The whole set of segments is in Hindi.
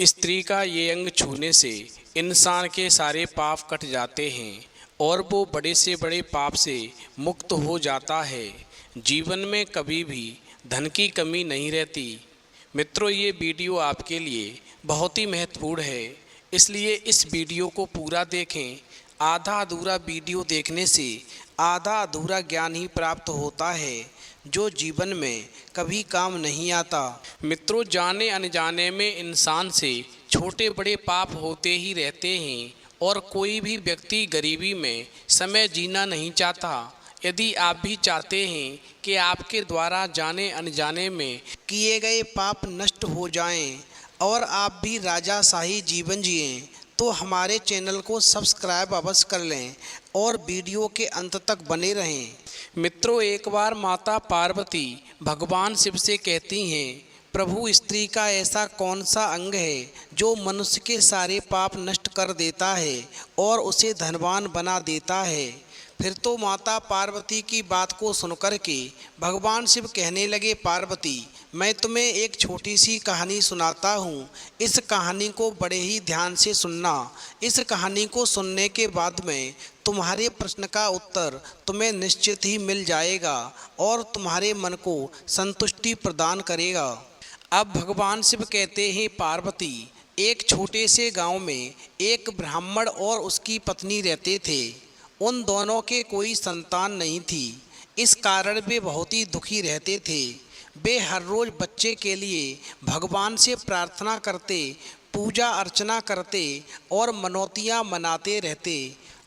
स्त्री का ये अंग छूने से इंसान के सारे पाप कट जाते हैं और वो बड़े से बड़े पाप से मुक्त हो जाता है। जीवन में कभी भी धन की कमी नहीं रहती। मित्रों, ये वीडियो आपके लिए बहुत ही महत्वपूर्ण है, इसलिए इस वीडियो को पूरा देखें। आधा अधूरा वीडियो देखने से आधा अधूरा ज्ञान ही प्राप्त होता है, जो जीवन में कभी काम नहीं आता। मित्रों, जाने अनजाने में इंसान से छोटे बड़े पाप होते ही रहते हैं और कोई भी व्यक्ति गरीबी में समय जीना नहीं चाहता। यदि आप भी चाहते हैं कि आपके द्वारा जाने अनजाने में किए गए पाप नष्ट हो जाएं और आप भी राजाशाही जीवन जिएं, तो हमारे चैनल को सब्सक्राइब अवश्य कर लें और वीडियो के अंत तक बने रहें। मित्रों, एक बार माता पार्वती भगवान शिव से कहती हैं, प्रभु, स्त्री का ऐसा कौन सा अंग है जो मनुष्य के सारे पाप नष्ट कर देता है और उसे धनवान बना देता है। फिर तो माता पार्वती की बात को सुनकर के भगवान शिव कहने लगे, पार्वती, मैं तुम्हें एक छोटी सी कहानी सुनाता हूँ। इस कहानी को बड़े ही ध्यान से सुनना। इस कहानी को सुनने के बाद में तुम्हारे प्रश्न का उत्तर तुम्हें निश्चित ही मिल जाएगा और तुम्हारे मन को संतुष्टि प्रदान करेगा। अब भगवान शिव कहते हैं, पार्वती, एक छोटे से गांव में एक ब्राह्मण और उसकी पत्नी रहते थे। उन दोनों के कोई संतान नहीं थी। इस कारण वे बहुत ही दुखी रहते थे। वे हर रोज़ बच्चे के लिए भगवान से प्रार्थना करते, पूजा अर्चना करते और मनौतियाँ मनाते रहते।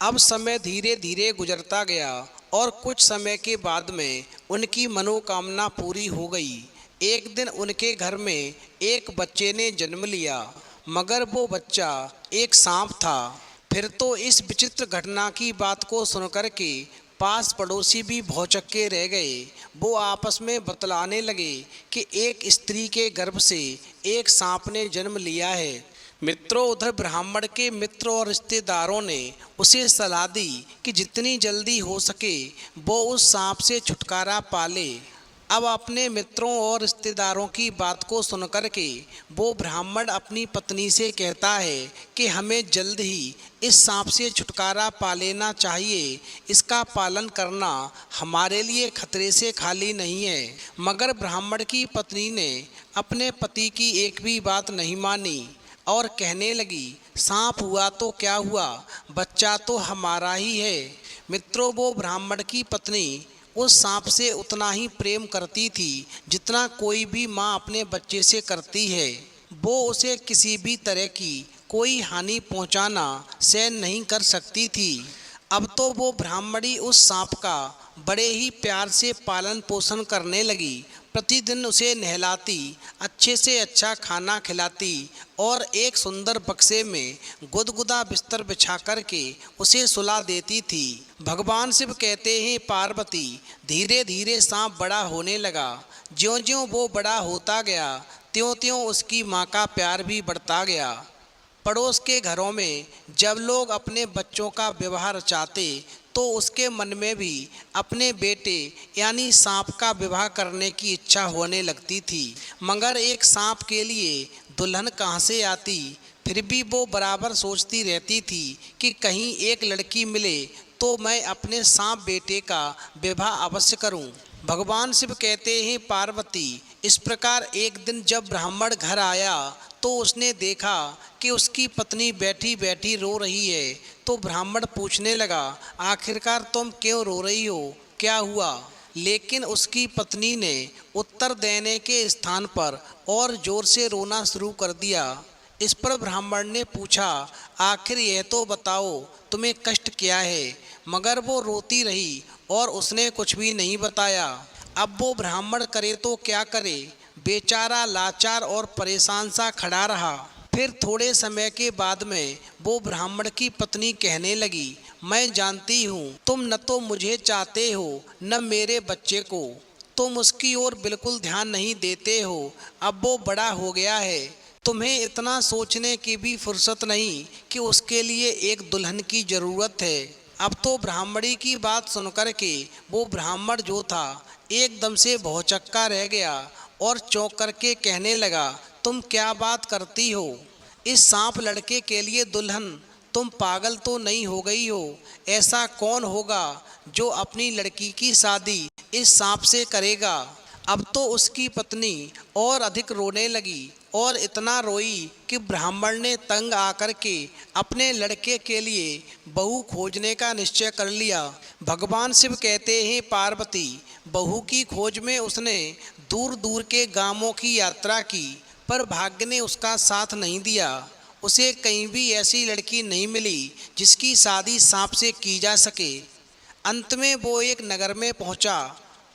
अब समय धीरे धीरे गुजरता गया और कुछ समय के बाद में उनकी मनोकामना पूरी हो गई। एक दिन उनके घर में एक बच्चे ने जन्म लिया, मगर वो बच्चा एक सांप था। फिर तो इस विचित्र घटना की बात को सुनकर के पास पड़ोसी भी भौचक्के रह गए। वो आपस में बतलाने लगे कि एक स्त्री के गर्भ से एक सांप ने जन्म लिया है। मित्रों, उधर ब्राह्मण के मित्र और रिश्तेदारों ने उसे सलाह दी कि जितनी जल्दी हो सके वो उस सांप से छुटकारा पाले। अब अपने मित्रों और रिश्तेदारों की बात को सुनकर के वो ब्राह्मण अपनी पत्नी से कहता है कि हमें जल्द ही इस सांप से छुटकारा पा लेना चाहिए। इसका पालन करना हमारे लिए खतरे से खाली नहीं है। मगर ब्राह्मण की पत्नी ने अपने पति की एक भी बात नहीं मानी और कहने लगी, सांप हुआ तो क्या हुआ, बच्चा तो हमारा ही है। मित्रों, वो ब्राह्मण की पत्नी उस सांप से उतना ही प्रेम करती थी जितना कोई भी माँ अपने बच्चे से करती है। वो उसे किसी भी तरह की कोई हानि पहुँचाना सहन नहीं कर सकती थी। अब तो वो ब्राह्मणी उस सांप का बड़े ही प्यार से पालन पोषण करने लगी। प्रतिदिन उसे नहलाती, अच्छे से अच्छा खाना खिलाती और एक सुंदर बक्से में गुदगुदा बिस्तर बिछा कर के उसे सुला देती थी। भगवान शिव कहते हैं, पार्वती, धीरे धीरे सांप बड़ा होने लगा। ज्यों-ज्यों वो बड़ा होता गया, त्यों-त्यों उसकी माँ का प्यार भी बढ़ता गया। पड़ोस के घरों में जब लोग अपने बच्चों का विवाह रचाते तो उसके मन में भी अपने बेटे यानी सांप का विवाह करने की इच्छा होने लगती थी। मगर एक सांप के लिए दुल्हन कहाँ से आती। फिर भी वो बराबर सोचती रहती थी कि कहीं एक लड़की मिले तो मैं अपने सांप बेटे का विवाह अवश्य करूं। भगवान शिव कहते हैं, पार्वती, इस प्रकार एक दिन जब ब्राह्मण घर आया तो उसने देखा कि उसकी पत्नी बैठी बैठी रो रही है। तो ब्राह्मण पूछने लगा, आखिरकार तुम क्यों रो रही हो, क्या हुआ? लेकिन उसकी पत्नी ने उत्तर देने के स्थान पर और जोर से रोना शुरू कर दिया। इस पर ब्राह्मण ने पूछा, आखिर यह तो बताओ तुम्हें कष्ट क्या है? मगर वो रोती रही और उसने कुछ भी नहीं बताया। अब वो ब्राह्मण करे तो क्या करे, बेचारा लाचार और परेशान सा खड़ा रहा। फिर थोड़े समय के बाद में वो ब्राह्मण की पत्नी कहने लगी, मैं जानती हूँ तुम न तो मुझे चाहते हो न मेरे बच्चे को। तुम उसकी ओर बिल्कुल ध्यान नहीं देते हो। अब वो बड़ा हो गया है, तुम्हें इतना सोचने की भी फुर्सत नहीं कि उसके लिए एक दुल्हन की ज़रूरत है। अब तो ब्राह्मणी की बात सुनकर के वो ब्राह्मण जो था एकदम से भौचक्का रह गया और चौंक करके कहने लगा, तुम क्या बात करती हो? इस सांप लड़के के लिए दुल्हन, तुम पागल तो नहीं हो गई हो? ऐसा कौन होगा जो अपनी लड़की की शादी इस सांप से करेगा? अब तो उसकी पत्नी और अधिक रोने लगी और इतना रोई कि ब्राह्मण ने तंग आकर के अपने लड़के के लिए बहू खोजने का निश्चय कर लिया। भगवान शिव कहते हैं, पार्वती, बहू की खोज में उसने दूर दूर के गांवों की यात्रा की, पर भाग्य ने उसका साथ नहीं दिया। उसे कहीं भी ऐसी लड़की नहीं मिली जिसकी शादी सांप से की जा सके। अंत में वो एक नगर में पहुंचा।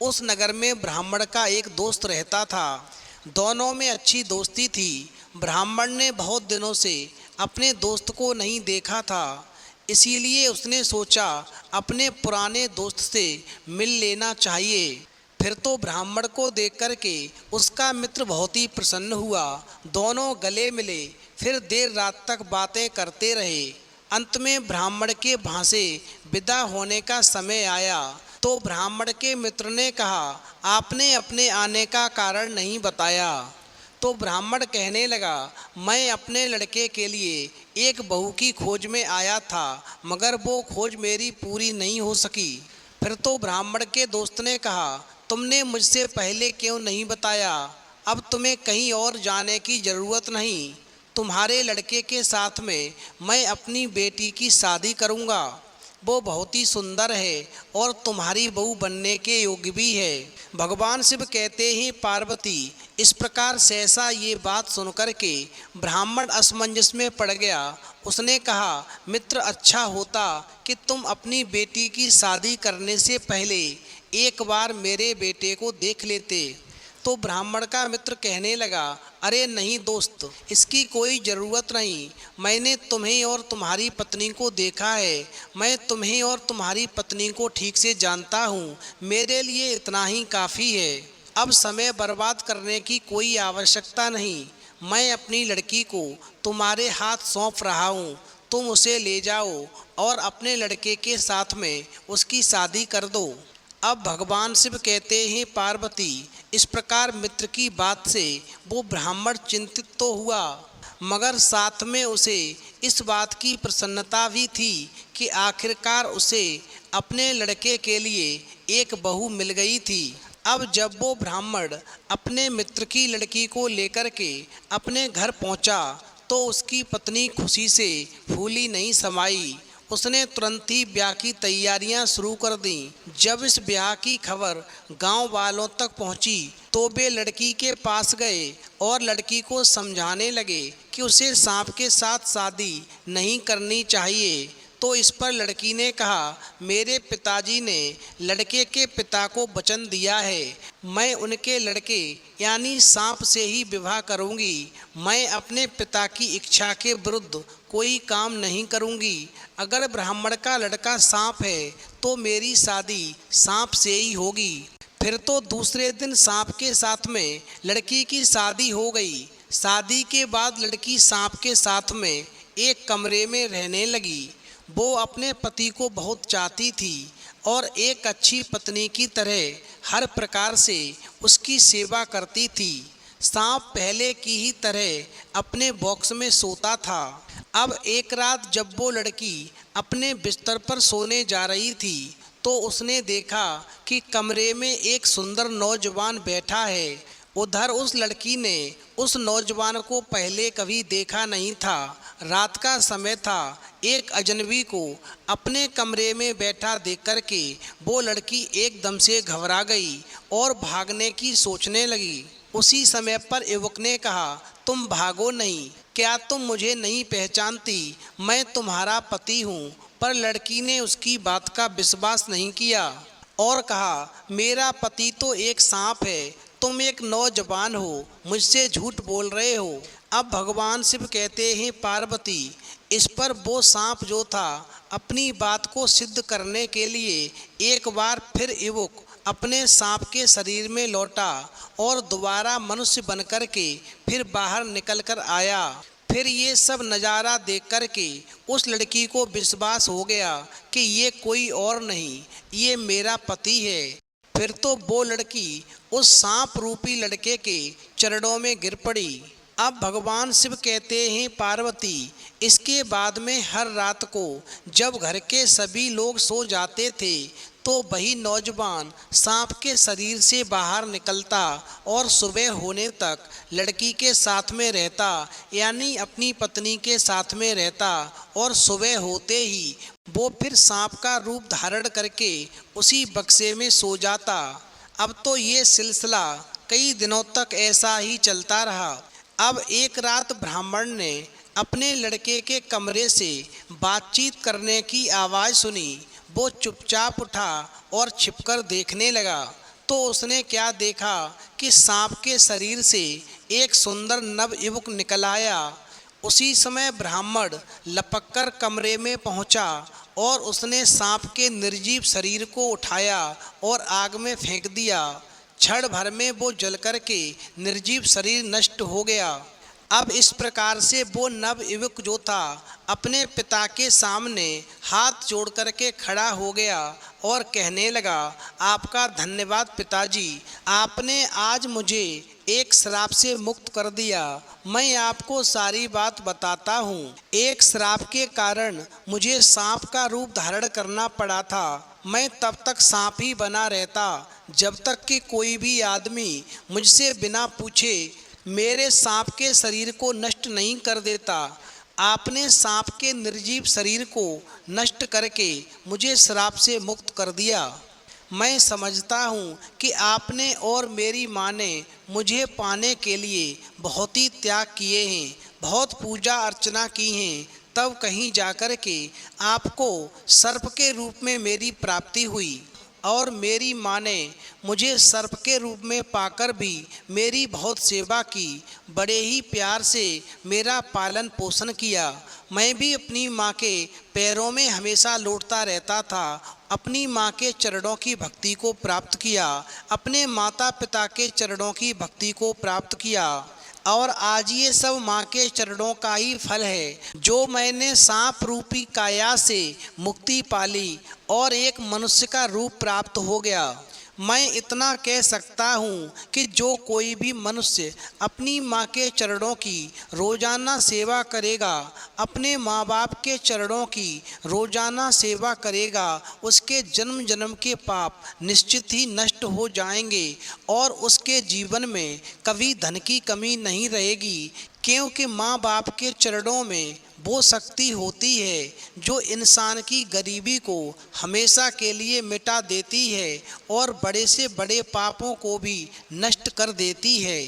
उस नगर में ब्राह्मण का एक दोस्त रहता था। दोनों में अच्छी दोस्ती थी। ब्राह्मण ने बहुत दिनों से अपने दोस्त को नहीं देखा था, इसीलिए उसने सोचा अपने पुराने दोस्त से मिल लेना चाहिए। फिर तो ब्राह्मण को देख कर के उसका मित्र बहुत ही प्रसन्न हुआ। दोनों गले मिले, फिर देर रात तक बातें करते रहे। अंत में ब्राह्मण के वहाँ से विदा होने का समय आया तो ब्राह्मण के मित्र ने कहा, आपने अपने आने का कारण नहीं बताया। तो ब्राह्मण कहने लगा, मैं अपने लड़के के लिए एक बहू की खोज में आया था, मगर वो खोज मेरी पूरी नहीं हो सकी। फिर तो ब्राह्मण के दोस्त ने कहा, तुमने मुझसे पहले क्यों नहीं बताया? अब तुम्हें कहीं और जाने की ज़रूरत नहीं। तुम्हारे लड़के के साथ में मैं अपनी बेटी की शादी करूँगा। वो बहुत ही सुंदर है और तुम्हारी बहू बनने के योग्य भी है। भगवान शिव कहते हैं, पार्वती, इस प्रकार सहसा ये बात सुनकर के ब्राह्मण असमंजस में पड़ गया। उसने कहा, मित्र, अच्छा होता कि तुम अपनी बेटी की शादी करने से पहले एक बार मेरे बेटे को देख लेते। तो ब्राह्मण का मित्र कहने लगा, अरे नहीं दोस्त, इसकी कोई ज़रूरत नहीं। मैंने तुम्हें और तुम्हारी पत्नी को देखा है। मैं तुम्हें और तुम्हारी पत्नी को ठीक से जानता हूँ। मेरे लिए इतना ही काफ़ी है। अब समय बर्बाद करने की कोई आवश्यकता नहीं। मैं अपनी लड़की को तुम्हारे हाथ सौंप रहा हूँ। तुम उसे ले जाओ और अपने लड़के के साथ में उसकी शादी कर दो। अब भगवान शिव कहते हैं, पार्वती, इस प्रकार मित्र की बात से वो ब्राह्मण चिंतित तो हुआ, मगर साथ में उसे इस बात की प्रसन्नता भी थी कि आखिरकार उसे अपने लड़के के लिए एक बहू मिल गई थी। अब जब वो ब्राह्मण अपने मित्र की लड़की को लेकर के अपने घर पहुंचा तो उसकी पत्नी खुशी से फूली नहीं समाई। उसने तुरंत ही ब्याह की तैयारियां शुरू कर दी। जब इस ब्याह की खबर गांव वालों तक पहुंची तो वे लड़की के पास गए और लड़की को समझाने लगे कि उसे सांप के साथ शादी नहीं करनी चाहिए। तो इस पर लड़की ने कहा, मेरे पिताजी ने लड़के के पिता को वचन दिया है, मैं उनके लड़के यानी सांप से ही विवाह करूंगी। मैं अपने पिता की इच्छा के विरुद्ध कोई काम नहीं करूंगी। अगर ब्राह्मण का लड़का सांप है तो मेरी शादी सांप से ही होगी। फिर तो दूसरे दिन सांप के साथ में लड़की की शादी हो गई। शादी के बाद लड़की सांप के साथ में एक कमरे में रहने लगी। वो अपने पति को बहुत चाहती थी और एक अच्छी पत्नी की तरह हर प्रकार से उसकी सेवा करती थी। सांप पहले की ही तरह अपने बॉक्स में सोता था। अब एक रात जब वो लड़की अपने बिस्तर पर सोने जा रही थी तो उसने देखा कि कमरे में एक सुंदर नौजवान बैठा है। उधर उस लड़की ने उस नौजवान को पहले कभी देखा नहीं था। रात का समय था। एक अजनबी को अपने कमरे में बैठा देख कर के वो लड़की एकदम से घबरा गई और भागने की सोचने लगी। उसी समय पर युवक ने कहा, तुम भागो नहीं, क्या तुम मुझे नहीं पहचानती? मैं तुम्हारा पति हूँ। पर लड़की ने उसकी बात का विश्वास नहीं किया और कहा, मेरा पति तो एक सांप है, तुम एक नौजवान हो, मुझसे झूठ बोल रहे हो। अब भगवान शिव कहते हैं, पार्वती, इस पर वो सांप जो था अपनी बात को सिद्ध करने के लिए एक बार फिर युवक अपने सांप के शरीर में लौटा और दोबारा मनुष्य बनकर के फिर बाहर निकल कर आया। फिर ये सब नज़ारा देख कर के उस लड़की को विश्वास हो गया कि ये कोई और नहीं, ये मेरा पति है। फिर तो वो लड़की उस सांप रूपी लड़के के चरणों में गिर पड़ी। अब भगवान शिव कहते हैं, पार्वती, इसके बाद में हर रात को जब घर के सभी लोग सो जाते थे तो वही नौजवान सांप के शरीर से बाहर निकलता और सुबह होने तक लड़की के साथ में रहता, यानी अपनी पत्नी के साथ में रहता, और सुबह होते ही वो फिर सांप का रूप धारण करके उसी बक्से में सो जाता। अब तो ये सिलसिला कई दिनों तक ऐसा ही चलता रहा। अब एक रात ब्राह्मण ने अपने लड़के के कमरे से बातचीत करने की आवाज़ सुनी। वो चुपचाप उठा और छिपकर देखने लगा तो उसने क्या देखा कि सांप के शरीर से एक सुंदर नव युवक निकल आया। उसी समय ब्राह्मण लपककर कमरे में पहुंचा और उसने सांप के निर्जीव शरीर को उठाया और आग में फेंक दिया। क्षण भर में वो जल कर के निर्जीव शरीर नष्ट हो गया। अब इस प्रकार से वो नव युवक जो था अपने पिता के सामने हाथ जोड़ कर के खड़ा हो गया और कहने लगा, आपका धन्यवाद पिताजी, आपने आज मुझे एक श्राप से मुक्त कर दिया। मैं आपको सारी बात बताता हूँ। एक श्राप के कारण मुझे सांप का रूप धारण करना पड़ा था। मैं तब तक सांप ही बना रहता जब तक कि कोई भी आदमी मुझसे बिना पूछे मेरे सांप के शरीर को नष्ट नहीं कर देता। आपने सांप के निर्जीव शरीर को नष्ट करके मुझे श्राप से मुक्त कर दिया। मैं समझता हूँ कि आपने और मेरी माँ ने मुझे पाने के लिए बहुत ही त्याग किए हैं, बहुत पूजा अर्चना की हैं, तब कहीं जाकर के आपको सर्प के रूप में मेरी प्राप्ति हुई। और मेरी माँ ने मुझे सर्प के रूप में पाकर भी मेरी बहुत सेवा की, बड़े ही प्यार से मेरा पालन पोषण किया। मैं भी अपनी माँ के पैरों में हमेशा लौटता रहता था। अपनी माँ के चरणों की भक्ति को प्राप्त किया, अपने माता पिता के चरणों की भक्ति को प्राप्त किया, और आज ये सब माँ के चरणों का ही फल है जो मैंने सांप रूपी काया से मुक्ति पाली और एक मनुष्य का रूप प्राप्त हो गया। मैं इतना कह सकता हूँ कि जो कोई भी मनुष्य अपनी माँ के चरणों की रोज़ाना सेवा करेगा, अपने माँ बाप के चरणों की रोज़ाना सेवा करेगा, उसके जन्म जन्म के पाप निश्चित ही नष्ट हो जाएंगे और उसके जीवन में कभी धन की कमी नहीं रहेगी, क्योंकि माँ बाप के चरणों में वो शक्ति होती है जो इंसान की गरीबी को हमेशा के लिए मिटा देती है और बड़े से बड़े पापों को भी नष्ट कर देती है।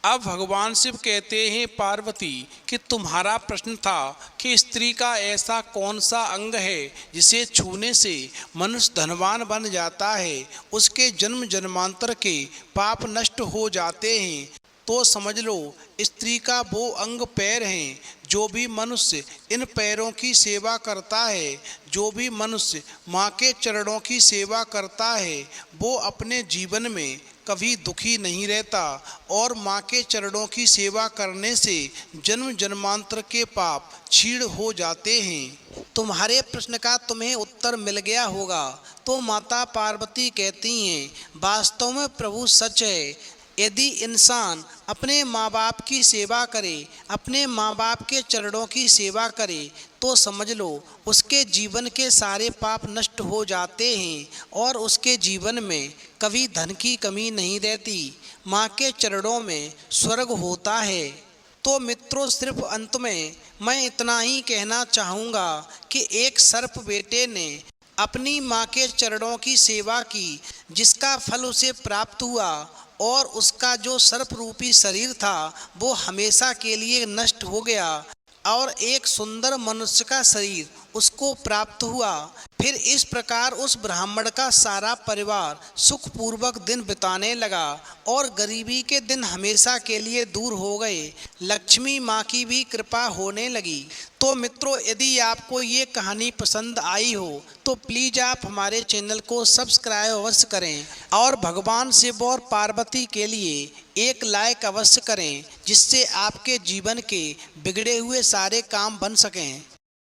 अब भगवान शिव कहते हैं, पार्वती, कि तुम्हारा प्रश्न था कि स्त्री का ऐसा कौन सा अंग है जिसे छूने से मनुष्य धनवान बन जाता है, उसके जन्म जन्मांतर के पाप नष्ट हो जाते हैं। तो समझ लो, स्त्री का वो अंग पैर हैं। जो भी मनुष्य इन पैरों की सेवा करता है, जो भी मनुष्य माँ के चरणों की सेवा करता है, वो अपने जीवन में कभी दुखी नहीं रहता और माँ के चरणों की सेवा करने से जन्म जन्मांतर के पाप क्षीण हो जाते हैं। तुम्हारे प्रश्न का तुम्हें उत्तर मिल गया होगा। तो माता पार्वती कहती हैं, वास्तव में प्रभु सच है। यदि इंसान अपने माँ बाप की सेवा करे, अपने माँ बाप के चरणों की सेवा करे, तो समझ लो उसके जीवन के सारे पाप नष्ट हो जाते हैं और उसके जीवन में कभी धन की कमी नहीं रहती। माँ के चरणों में स्वर्ग होता है। तो मित्रों, सिर्फ अंत में मैं इतना ही कहना चाहूँगा कि एक सर्प बेटे ने अपनी माँ के चरणों की सेवा की, जिसका फल उसे प्राप्त हुआ और उसका जो सर्प रूपी शरीर था वो हमेशा के लिए नष्ट हो गया और एक सुंदर मनुष्य का शरीर उसको प्राप्त हुआ। फिर इस प्रकार उस ब्राह्मण का सारा परिवार सुखपूर्वक दिन बिताने लगा और गरीबी के दिन हमेशा के लिए दूर हो गए। लक्ष्मी माँ की भी कृपा होने लगी। तो मित्रों, यदि आपको ये कहानी पसंद आई हो तो प्लीज़ आप हमारे चैनल को सब्सक्राइब अवश्य करें और भगवान शिव और पार्वती के लिए एक लाइक अवश्य करें, जिससे आपके जीवन के बिगड़े हुए सारे काम बन सकें।